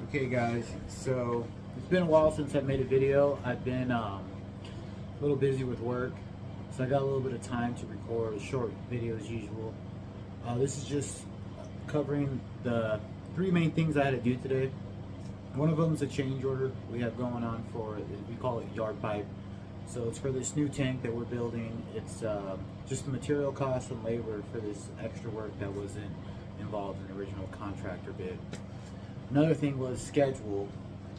Okay guys, so it's been a while since I made a video. I've been a little busy with work, so I got a little bit of time to record a short video as usual. This is just covering the three main things I had to do today. One of them is a change order we have going on for, we call it yard pipe. So it's for this new tank that we're building. It's just the material costs and labor for this extra work that wasn't involved in the original contractor bid. Another thing was schedule.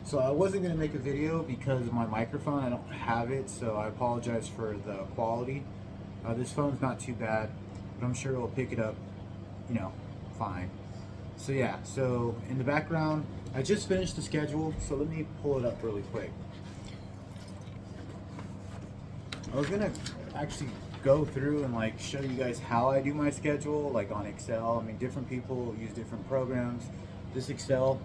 So I wasn't going to make a video because of my microphone. I don't have it, so I apologize for the quality. This phone's not too bad, but I'm sure it'll pick it up, fine. So yeah, so in the background, I just finished the schedule, so let me pull it up really quick. I was going to actually go through and show you guys how I do my schedule, like on Excel. I mean, different people use different programs. This Excel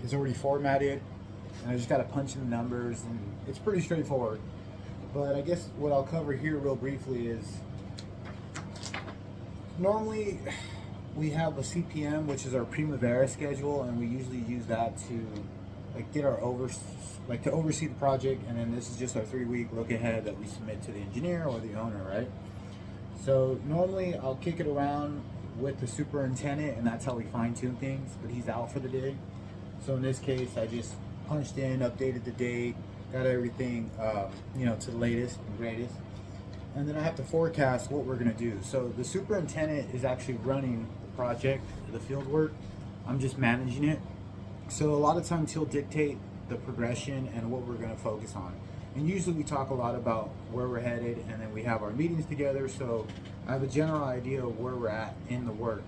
is already formatted, and I just got to punch in the numbers, and it's pretty straightforward. But I guess what I'll cover here real briefly is normally we have a CPM, which is our Primavera schedule, and we usually use that to get our to oversee the project, and then this is just our 3-week look ahead that we submit to the engineer or the owner, right? So normally I'll kick it around with the superintendent, and that's how we fine-tune things, but he's out for the day. So in this case, I just punched in, updated the date, got everything to the latest and greatest, and then I have to forecast what we're going to do. So the superintendent is actually running the project, the field work. I'm just managing it. So a lot of times he'll dictate the progression and what we're going to focus on. And usually we talk a lot about where we're headed, and then we have our meetings together, so I have a general idea of where we're at in the work.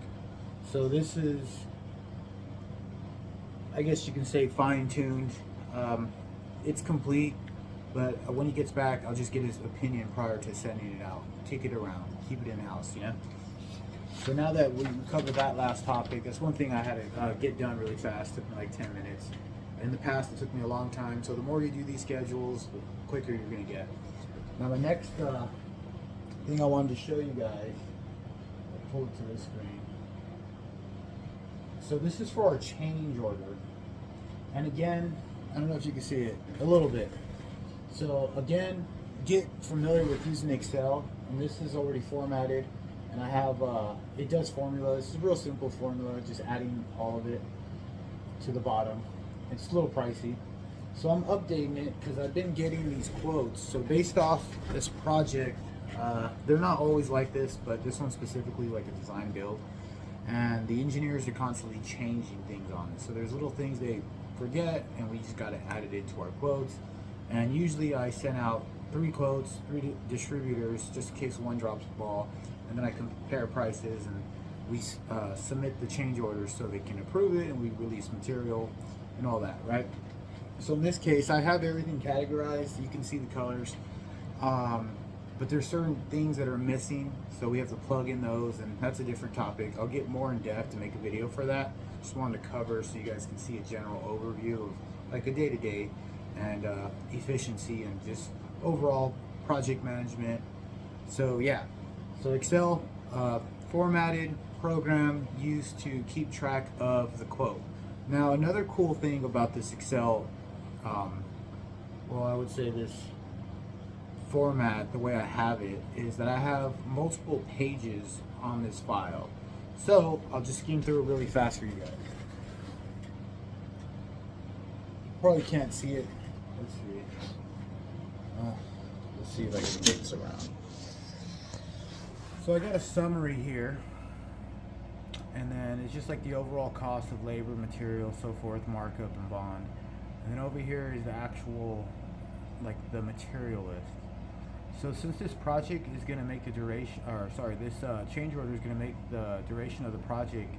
So this is, I guess you can say, fine-tuned. It's complete, but when he gets back, I'll just get his opinion prior to sending it out. Kick it around, keep it in-house, So now that we covered that last topic, that's one thing I had to get done really fast. It took me like 10 minutes. In the past, it took me a long time, so the more you do these schedules, the quicker you're going to get. Now the next thing I wanted to show you guys, I'll pull it to this screen. So this is for our change order. And again, I don't know if you can see it, a little bit. So again, get familiar with using Excel, and this is already formatted. And I have, it does formulas. It's a real simple formula, just adding all of it to the bottom. It's a little pricey. So I'm updating it because I've been getting these quotes. So based off this project, they're not always like this, but this one specifically like a design build. And the engineers are constantly changing things on it. So there's little things they forget, and we just got to add it into our quotes. And usually I send out 3 quotes, 3 distributors, just in case one drops the ball. And then I compare prices, and we submit the change orders so they can approve it, and we release material and all that, right? So in this case, I have everything categorized. You can see the colors, but there's certain things that are missing, so we have to plug in those, and that's a different topic. I'll get more in depth to make a video for that. Just wanted to cover so you guys can see a general overview of like a day-to-day and efficiency and just overall project management. So yeah. So Excel, formatted program used to keep track of the quote. Now another cool thing about this Excel, well, I would say this format, the way I have it, is that I have multiple pages on this file. So I'll just skim through it really fast for you guys. Probably can't see it. Let's see. Let's see if I can get this around. So I got a summary here, and then it's just like the overall cost of labor, material, so forth, markup, and bond. And then over here is the actual, the material list. So since this project is going to make the duration, or sorry, this change order is going to make the duration of the project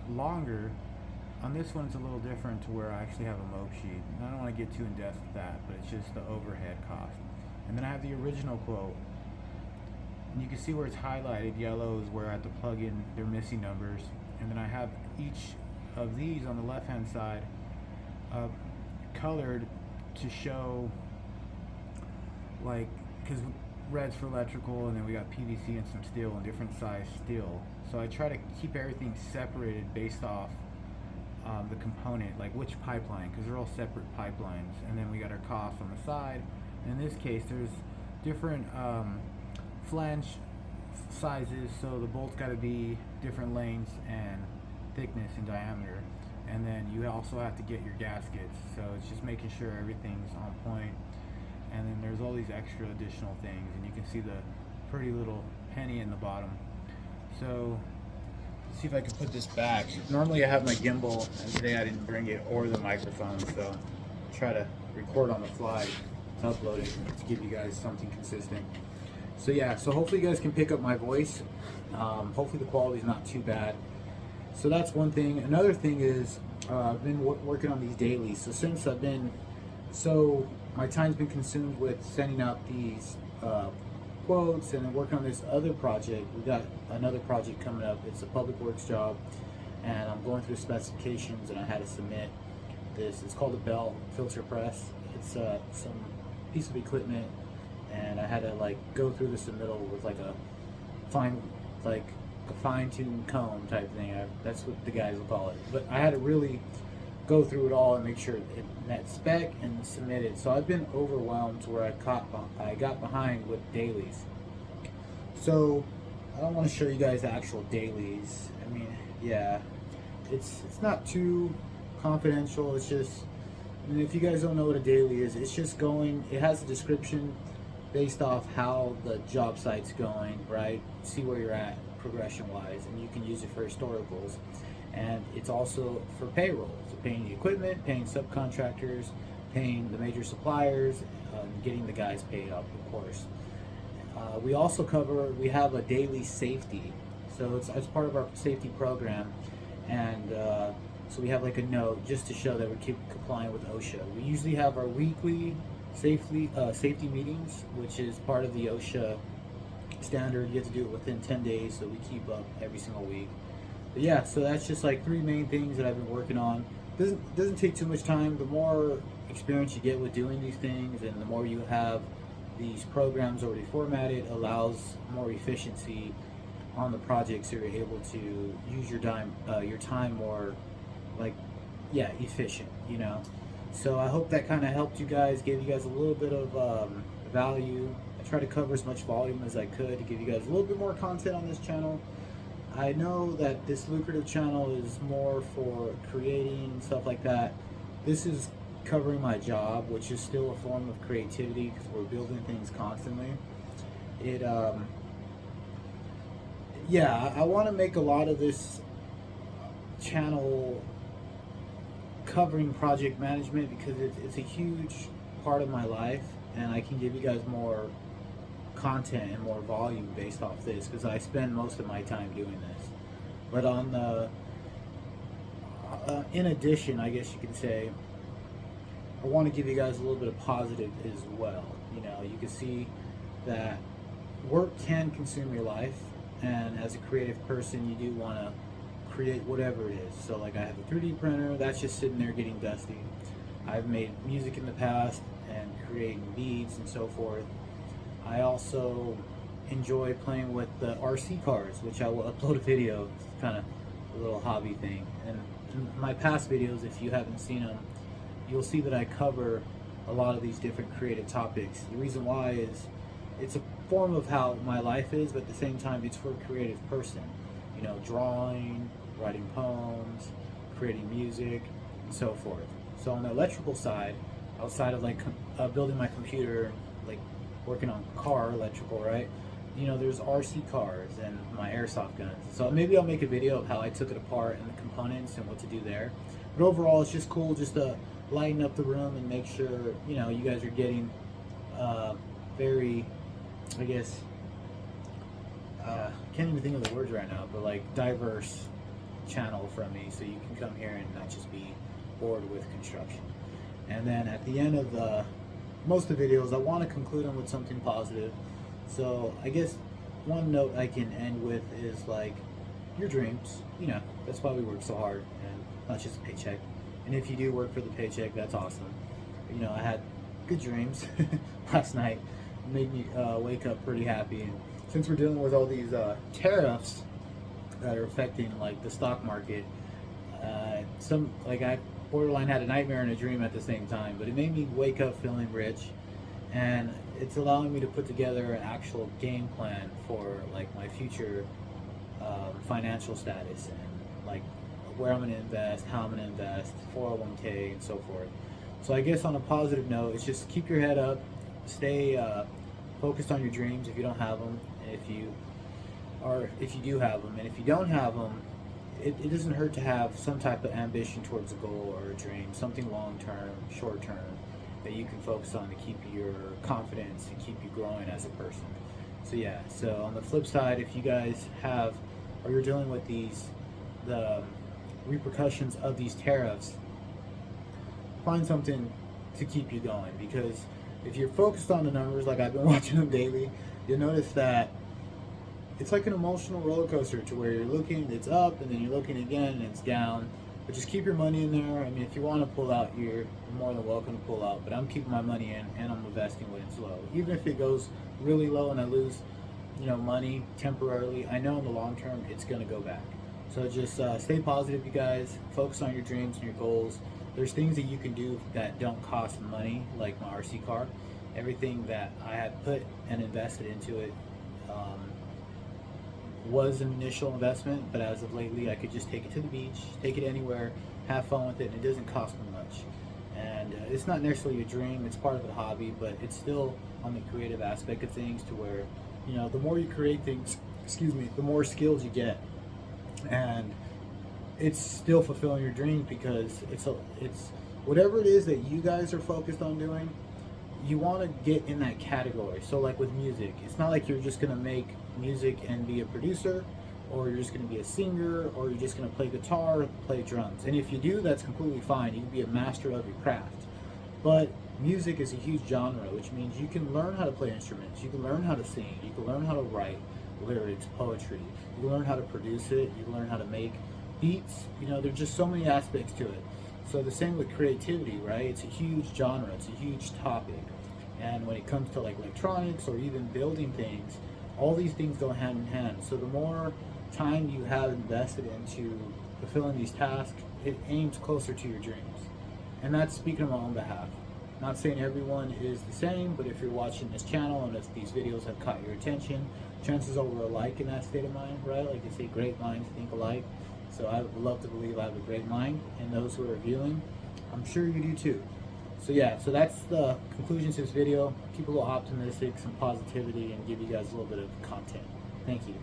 longer, on this one it's a little different to where I actually have a mock sheet. And I don't want to get too in depth with that, but it's just the overhead cost. And then I have the original quote. And you can see where it's highlighted, yellow is where I have to plug in their missing numbers. And then I have each of these on the left hand side colored to show, because red's for electrical, and then we got PVC and some steel and different size steel. So I try to keep everything separated based off the component, like which pipeline, because they're all separate pipelines. And then we got our cost on the side. In this case, there's different flange sizes, so the bolt's got to be different lengths and thickness and diameter. And then you also have to get your gaskets, so it's just making sure everything's on point. And then there's all these extra additional things, and you can see the pretty little penny in the bottom. So let's see if I can put this back. Normally I have my gimbal, and today I didn't bring it or the microphone, so I'll try to record on the fly to upload it to give you guys something consistent. So yeah, so hopefully you guys can pick up my voice. Hopefully the quality's not too bad. So that's one thing. Another thing is I've been working on these dailies. So since my time's been consumed with sending out these quotes and then working on this other project. We got another project coming up. It's a public works job, and I'm going through specifications, and I had to submit this. It's called a Bell filter press. It's some piece of equipment, and I had to like go through the submittal with like a fine-tuned comb type thing. That's what the guys will call it. But I had to really go through it all and make sure it met spec and submit it. So I've been overwhelmed to where I got behind with dailies. So I don't want to show you guys the actual dailies. I mean, yeah, it's not too confidential. It's just, I mean, if you guys don't know what a daily is, it's just it has a description based off how the job site's going, right? See where you're at progression wise, and you can use it for historicals. And it's also for payroll, so paying the equipment, paying subcontractors, paying the major suppliers, getting the guys paid up, of course. We also we have a daily safety, so it's as part of our safety program, and so we have like a note just to show that we keep complying with OSHA. We usually have our weekly safety meetings, which is part of the OSHA standard. You have to do it within 10 days, so we keep up every single week. But yeah, so that's just like 3 main things that I've been working on. Doesn't take too much time. The more experience you get with doing these things, and the more you have these programs already formatted, allows more efficiency on the projects, so you're able to use your time more, like, yeah, efficient, you know. So I hope that kind of helped you guys, gave you guys a little bit of value. I tried to cover as much volume as I could to give you guys a little bit more content on this channel. I know that this lucrative channel is more for creating stuff like that. This is covering my job, which is still a form of creativity because we're building things constantly. Yeah, I want to make a lot of this channel covering project management because it's a huge part of my life, and I can give you guys more content and more volume based off this because I spend most of my time doing this. But on the in addition, I guess you could say, I want to give you guys a little bit of positive as well. You know, you can see that work can consume your life, and as a creative person, you do want to create whatever it is. So like I have a 3D printer that's just sitting there getting dusty. I've made music in the past and creating beats and so forth. I also enjoy playing with the RC cars, which I will upload a video. It's kind of a little hobby thing. And in my past videos, if you haven't seen them, you'll see that I cover a lot of these different creative topics. The reason why is it's a form of how my life is, but at the same time, it's for a creative person. You know, drawing, writing poems, creating music, and so forth. So on the electrical side, outside of like building my computer, like working on car electrical, right? You know, there's RC cars and my airsoft guns. So maybe I'll make a video of how I took it apart and the components and what to do there. But overall, it's just cool just to lighten up the room and make sure, you know, you guys are getting very, I guess, can't even think of the words right now, but like diverse channel from me, so you can come here and not just be bored with construction. And then at the end of most of the videos, I want to conclude them with something positive. So I guess one note I can end with is like your dreams. You know, that's why we work so hard, and not just a paycheck. And if you do work for the paycheck, that's awesome. You know, I had good dreams last night. Made me wake up pretty happy. And since we're dealing with all these tariffs that are affecting like the stock market, I borderline had a nightmare and a dream at the same time, but it made me wake up feeling rich, and it's allowing me to put together an actual game plan for like my future financial status, and like where I'm going to invest, how I'm going to invest, 401k, and so forth. So I guess on a positive note, it's just keep your head up, stay focused on your dreams if you don't have them, and if you do have them, and if you don't have them, it doesn't hurt to have some type of ambition towards a goal or a dream, something long term, short term, that you can focus on to keep your confidence and keep you growing as a person. So yeah, so on the flip side, if you guys have, or you're dealing with the repercussions of these tariffs, find something to keep you going, because if you're focused on the numbers, like I've been watching them daily, you'll notice that it's like an emotional roller coaster to where you're looking, it's up, and then you're looking again, and it's down. But just keep your money in there. I mean, if you want to pull out, you're more than welcome to pull out. But I'm keeping my money in, and I'm investing when it's low. Even if it goes really low and I lose, money temporarily, I know in the long term it's going to go back. So just stay positive, you guys. Focus on your dreams and your goals. There's things that you can do that don't cost money, like my RC car. Everything that I had put and invested into it was an initial investment, but as of lately, I could just take it to the beach, take it anywhere, have fun with it, and it doesn't cost me much. And it's not necessarily a dream; it's part of the hobby, but it's still on the creative aspect of things, to where, the more you create things, the more skills you get, and it's still fulfilling your dreams, because it's whatever it is that you guys are focused on doing, you want to get in that category. So like with music, it's not like you're just going to make music and be a producer, or you're just going to be a singer, or you're just going to play guitar, play drums. And if you do, that's completely fine. You can be a master of your craft. But music is a huge genre, which means you can learn how to play instruments, you can learn how to sing, you can learn how to write lyrics, poetry, you can learn how to produce it, you can learn how to make beats. There's just so many aspects to it. So the same with creativity, right? It's a huge genre, it's a huge topic. And when it comes to like electronics or even building things, all these things go hand in hand. So the more time you have invested into fulfilling these tasks, it aims closer to your dreams. And that's speaking on my own behalf. Not saying everyone is the same, but if you're watching this channel and if these videos have caught your attention, chances are we're alike in that state of mind, right? Like they say, great minds think alike. So I would love to believe I have a great mind, and those who are viewing, I'm sure you do too. So yeah, so that's the conclusion to this video. Keep a little optimistic, some positivity, and give you guys a little bit of content. Thank you.